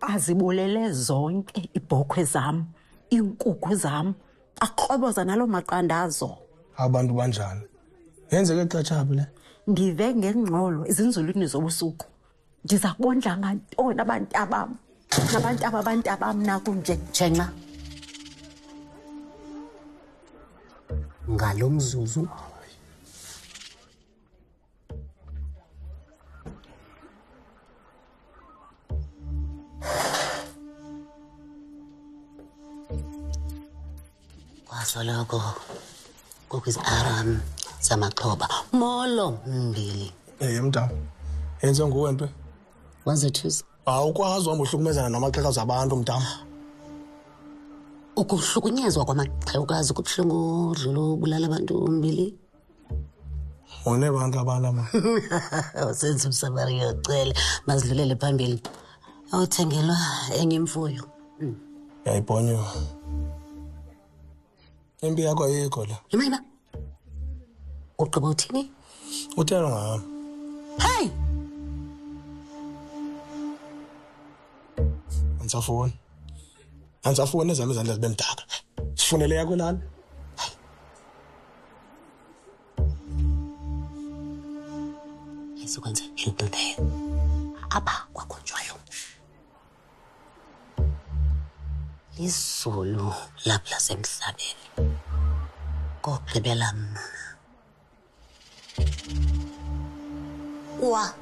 azibulele zonke ibhokhwe zam, iinkukhu zam, aqhoboza nalo maqandazo. Abantu banjani? Yenzeke xatshabi le? Ndive ngengxolo ezinzulwini zobusuku. Ndiza kubondla ngantoni abantabam nabantaba abantabam nakunje njenxa. Ngalo mzuzu kwasoloko kukwizi-aram zamaxhoba molo mbili. Mntana, yenze nguwe nto. Wazithuza Awukwazi uhamba uhlukumezana namaxhekazi abantu mntana. Ukuhlukunyezwa kwamaxhewukazi kubuhlungu udlula ubulala abantu mbili. Unebantu abalama. Usenza umsabari uyocela mazidlulele phambili. Awuthengelwa enye imfuyo. Yayibhonyo. Impi yakho ayikho la. Yimina. Uqobo uthini? Uthelo ngami. Hey! Ansafuni ezami izandla zibe mdaka. Sifunele yakho lana. Isukwenze into leyo. Apha kwakhonjwayo. Izulu lapha lasemhlabeni. Kokugqibela mna. Wa